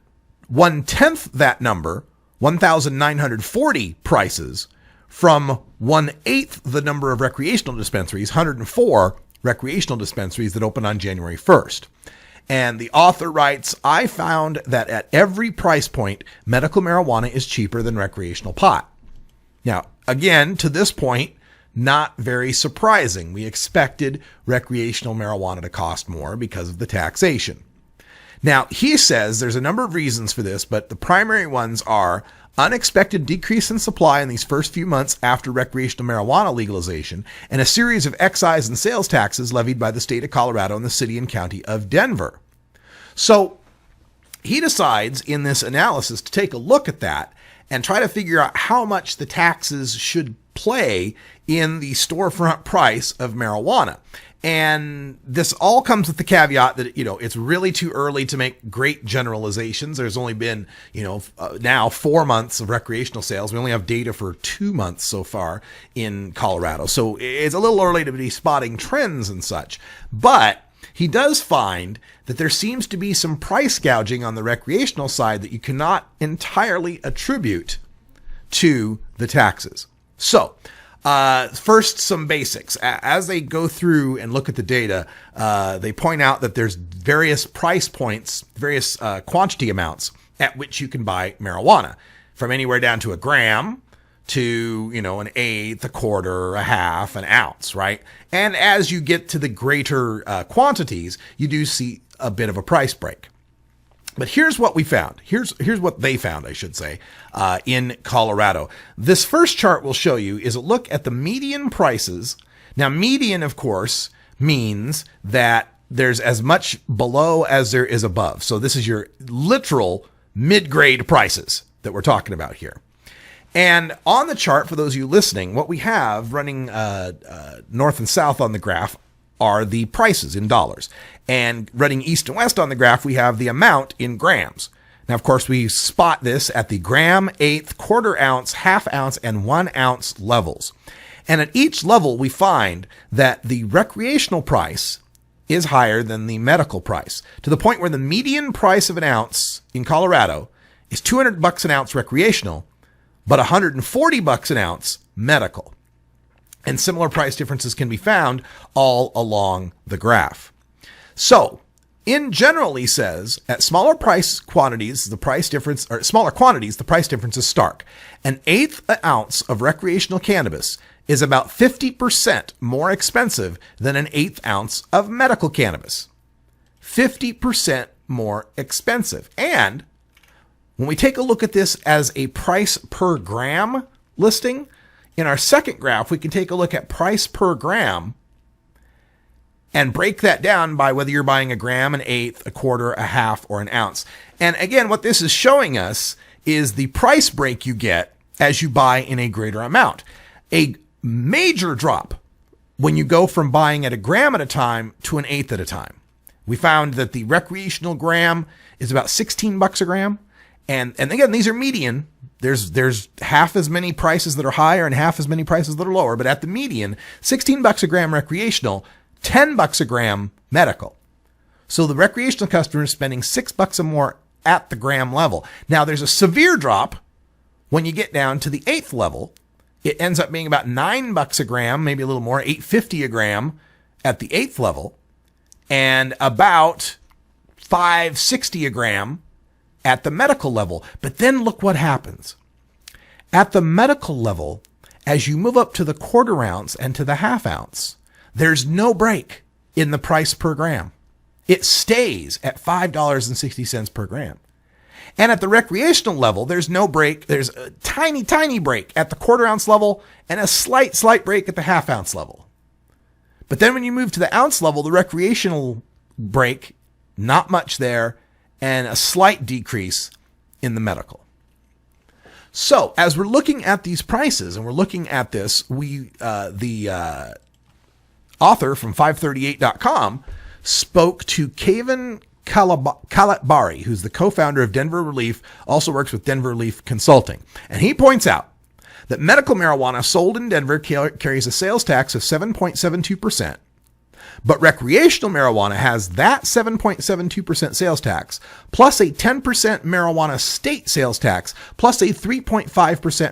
1/10 that number, 1,940 prices, from 1/8 the number of recreational dispensaries, 104 recreational dispensaries that opened on January 1st. And the author writes, I found that at every price point, medical marijuana is cheaper than recreational pot. Now, again, to this point, not very surprising. We expected recreational marijuana to cost more because of the taxation. Now, he says there's a number of reasons for this, but the primary ones are unexpected decrease in supply in these first few months after recreational marijuana legalization, and a series of excise and sales taxes levied by the state of Colorado and the city and county of Denver. So he decides in this analysis to take a look at that and try to figure out how much the taxes should play in the storefront price of marijuana. And this all comes with the caveat that, it's really too early to make great generalizations. There's only been, now 4 months of recreational sales. We only have data for 2 months so far in Colorado. So it's a little early to be spotting trends and such. But he does find that there seems to be some price gouging on the recreational side that you cannot entirely attribute to the taxes. So, first, some basics. As they go through and look at the data, they point out that there's various price points, various quantity amounts at which you can buy marijuana, from anywhere down to a gram to, an eighth, a quarter, a half, an ounce, right? And as you get to the greater quantities, you do see a bit of a price break. But here's what we found. Here's what they found, I should say, in Colorado. This first chart we'll show you is a look at the median prices. Now, median, of course, means that there's as much below as there is above. So this is your literal mid-grade prices that we're talking about here. And on the chart, for those of you listening, what we have running north and south on the graph are the prices in dollars. And running east and west on the graph, we have the amount in grams. Now, of course, we spot this at the gram, eighth, quarter ounce, half ounce, and 1 ounce levels. And at each level, we find that the recreational price is higher than the medical price, to the point where the median price of an ounce in Colorado is $200 an ounce recreational, but $140 an ounce medical. And similar price differences can be found all along the graph. So, in general, he says, at smaller quantities, the price difference is stark. An eighth ounce of recreational cannabis is about 50% more expensive than an eighth ounce of medical cannabis. 50% more expensive. And when we take a look at this as a price per gram, listing, in our second graph, we can take a look at price per gram and break that down by whether you're buying a gram, an eighth, a quarter, a half, or an ounce. And again, what this is showing us is the price break you get as you buy in a greater amount. A major drop when you go from buying at a gram at a time to an eighth at a time. We found that the recreational gram is about $16 a gram. And again, these are median. There's half as many prices that are higher and half as many prices that are lower. But at the median, $16 a gram recreational, $10 a gram medical. So the recreational customer is spending $6 or more at the gram level. Now there's a severe drop when you get down to the eighth level. It ends up being about $9 a gram, maybe a little more, $8.50 a gram at the eighth level, and about $5.60 a gram at the medical level. But then look what happens. At the medical level, as you move up to the quarter ounce and to the half ounce, there's no break in the price per gram. It stays at $5.60 per gram. And at the recreational level, there's no break. There's a tiny, tiny break at the quarter ounce level and a slight break at the half ounce level. But then when you move to the ounce level, the recreational break, not much there, and a slight decrease in the medical. So as we're looking at these prices and we're looking at this, the author from 538.com spoke to Kevin Kalatbari, who's the co-founder of Denver Relief, also works with Denver Relief Consulting. And he points out that medical marijuana sold in Denver carries a sales tax of 7.72%, but recreational marijuana has that 7.72% sales tax, plus a 10% marijuana state sales tax, plus a 3.5%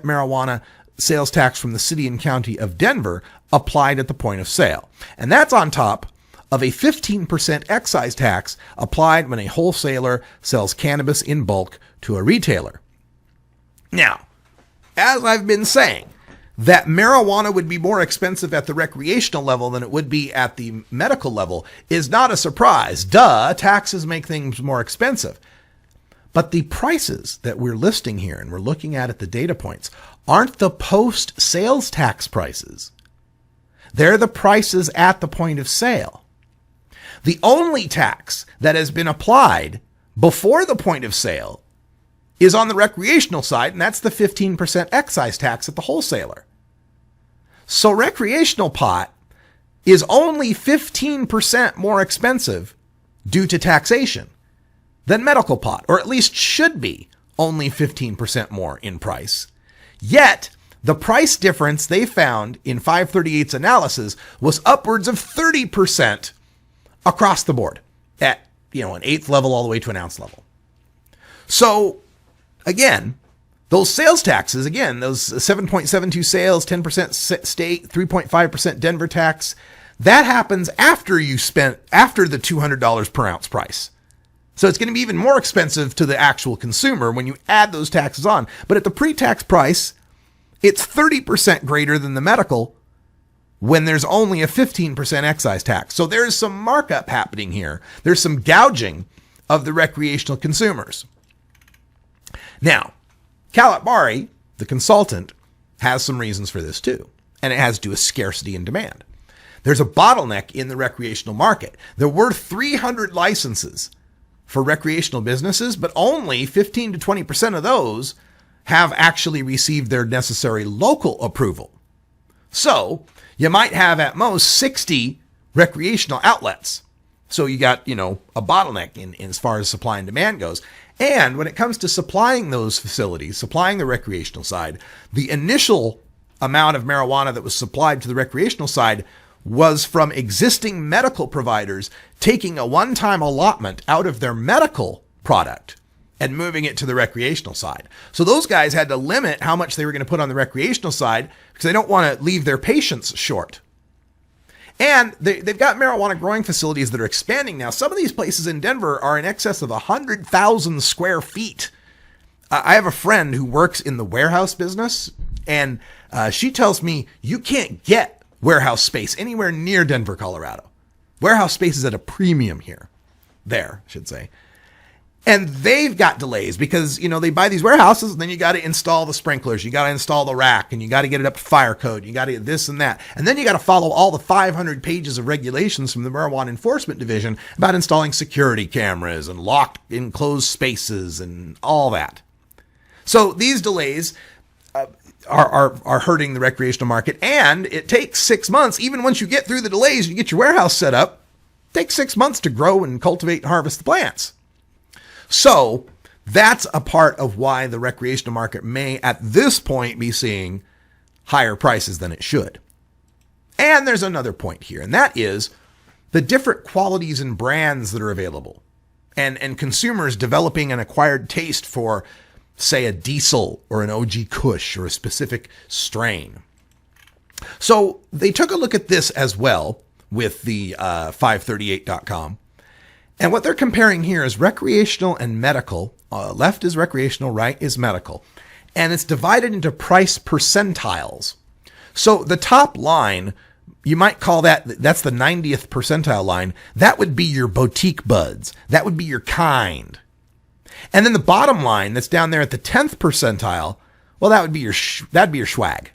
marijuana sales tax from the city and county of Denver applied at the point of sale. And that's on top of a 15% excise tax applied when a wholesaler sells cannabis in bulk to a retailer. Now, as I've been saying, that marijuana would be more expensive at the recreational level than it would be at the medical level is not a surprise. Duh, taxes make things more expensive. But the prices that we're listing here and we're looking at the data points aren't the post-sales tax prices. They're the prices at the point of sale. The only tax that has been applied before the point of sale is on the recreational side, and that's the 15% excise tax at the wholesaler. So recreational pot is only 15% more expensive due to taxation than medical pot, or at least should be only 15% more in price. Yet, the price difference they found in 538's analysis was upwards of 30% across the board at, an eighth level all the way to an ounce level. So, again, those sales taxes, those 7.72 sales, 10% state, 3.5% Denver tax, that happens after the $200 per ounce price. So it's going to be even more expensive to the actual consumer when you add those taxes on. But at the pre-tax price, it's 30% greater than the medical when there's only a 15% excise tax. So there's some markup happening here. There's some gouging of the recreational consumers. Now, Kalatbari, the consultant, has some reasons for this too. And it has to do with scarcity and demand. There's a bottleneck in the recreational market. There were 300 licenses for recreational businesses, but only 15 to 20% of those have actually received their necessary local approval. So you might have at most 60 recreational outlets. So you got, a bottleneck in as far as supply and demand goes. And when it comes to supplying those facilities, supplying the recreational side, the initial amount of marijuana that was supplied to the recreational side was from existing medical providers taking a one-time allotment out of their medical product and moving it to the recreational side. So those guys had to limit how much they were going to put on the recreational side because they don't want to leave their patients short. And they've got marijuana growing facilities that are expanding now. Some of these places in Denver are in excess of 100,000 square feet. I have a friend who works in the warehouse business, and she tells me you can't get warehouse space anywhere near Denver, Colorado. Warehouse space is at a premium here. There, I should say. And they've got delays because, they buy these warehouses and then you got to install the sprinklers. You got to install the rack and you got to get it up to fire code. You got to get this and that. And then you got to follow all the 500 pages of regulations from the Marijuana Enforcement Division about installing security cameras and locked enclosed spaces and all that. So these delays are hurting the recreational market. And it takes 6 months, even once you get through the delays, you get your warehouse set up, it takes 6 months to grow and cultivate and harvest the plants. So that's a part of why the recreational market may at this point be seeing higher prices than it should. And there's another point here, and that is the different qualities and brands that are available and consumers developing an acquired taste for, say, a Diesel or an OG Kush or a specific strain. So they took a look at this as well with the 538.com. And what they're comparing here is recreational and medical. Left is recreational, right is medical. And it's divided into price percentiles. So the top line, you might call that's the 90th percentile line. That would be your boutique buds. That would be your kind. And then the bottom line that's down there at the 10th percentile, well, that'd be your swag.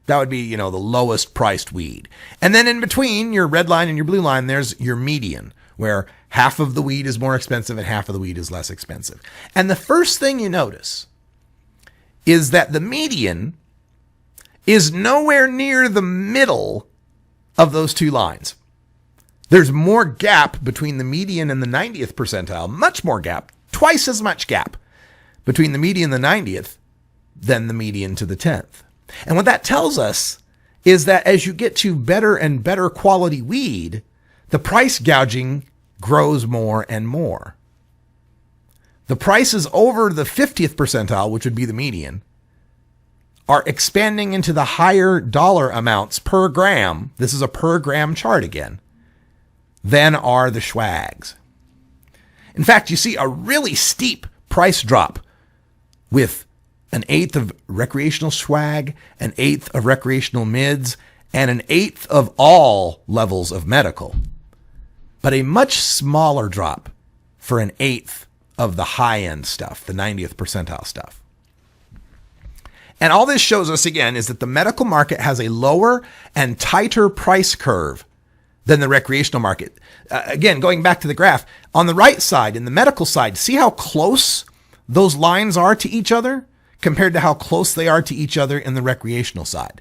That would be, the lowest priced weed. And then in between your red line and your blue line, there's your median, where half of the weed is more expensive and half of the weed is less expensive. And the first thing you notice is that the median is nowhere near the middle of those two lines. There's more gap between the median and the 90th percentile, much more gap, twice as much gap between the median and the 90th than the median to the 10th. And what that tells us is that as you get to better and better quality weed, the price gouging grows more and more. The prices over the 50th percentile, which would be the median, are expanding into the higher dollar amounts per gram. This is a per gram chart again, than are the schwags. In fact, you see a really steep price drop with 1/8 of recreational swag, 1/8 of recreational mids, and 1/8 of all levels of medical. But a much smaller drop for 1/8 of the high-end stuff, the 90th percentile stuff. And all this shows us, again, is that the medical market has a lower and tighter price curve than the recreational market. Again, going back to the graph, on the right side, in the medical side, see how close those lines are to each other compared to how close they are to each other in the recreational side.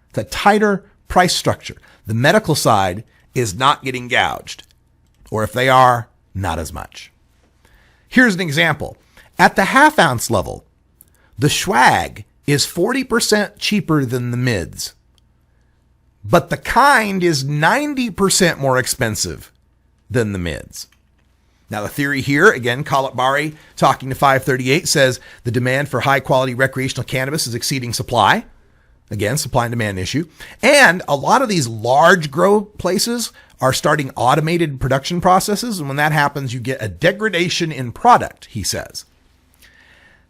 It's a tighter price structure. The medical side is not getting gouged. Or if they are, not as much. Here's an example. At the half-ounce level, the swag is 40% cheaper than the mids. But the kind is 90% more expensive than the mids. Now, the theory here, again, Khaled Bari, talking to 538, says the demand for high-quality recreational cannabis is exceeding supply. Again, supply and demand issue. And a lot of these large grow places are starting automated production processes. And when that happens, you get a degradation in product, he says.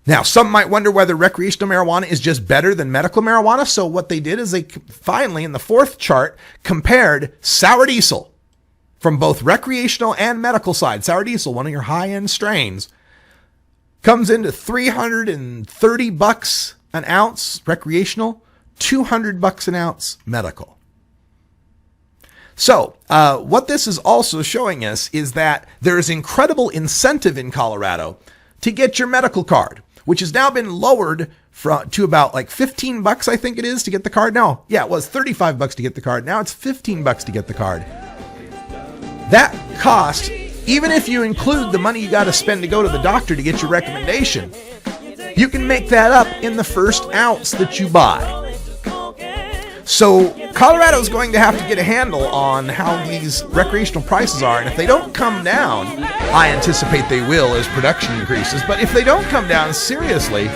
Now, some might wonder whether recreational marijuana is just better than medical marijuana. So what they did is they finally, in the fourth chart, compared sour diesel from both recreational and medical side. Sour diesel, one of your high-end strains, comes into $330 an ounce recreational, $200 an ounce medical. So what this is also showing us is that there is incredible incentive in Colorado to get your medical card, which has now been lowered to about like $15, I think it is, to get the card. No, yeah, it was $35 to get the card. Now it's $15 to get the card. That cost, even if you include the money you got to spend to go to the doctor to get your recommendation, you can make that up in the first ounce that you buy. So Colorado's going to have to get a handle on how these recreational prices are, and if they don't come down, I anticipate they will as production increases, but if they don't come down seriously,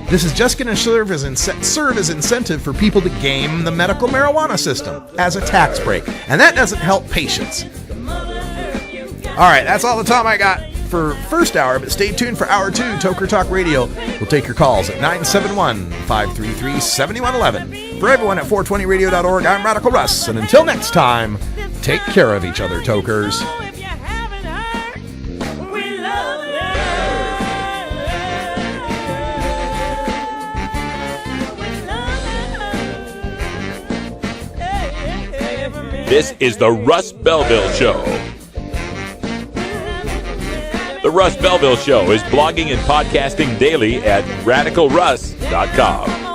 this is just going to serve as incentive for people to game the medical marijuana system as a tax break, and that doesn't help patients. All right, that's all the time I got for first hour, but stay tuned for hour 2, Toker Talk Radio. We'll take your calls at 971-533-7111. For everyone at 420radio.org, I'm Radical Russ, and until next time, take care of each other, Tokers. We love This is the Russ Belville Show. The Russ Belville Show is blogging and podcasting daily at radicalruss.com.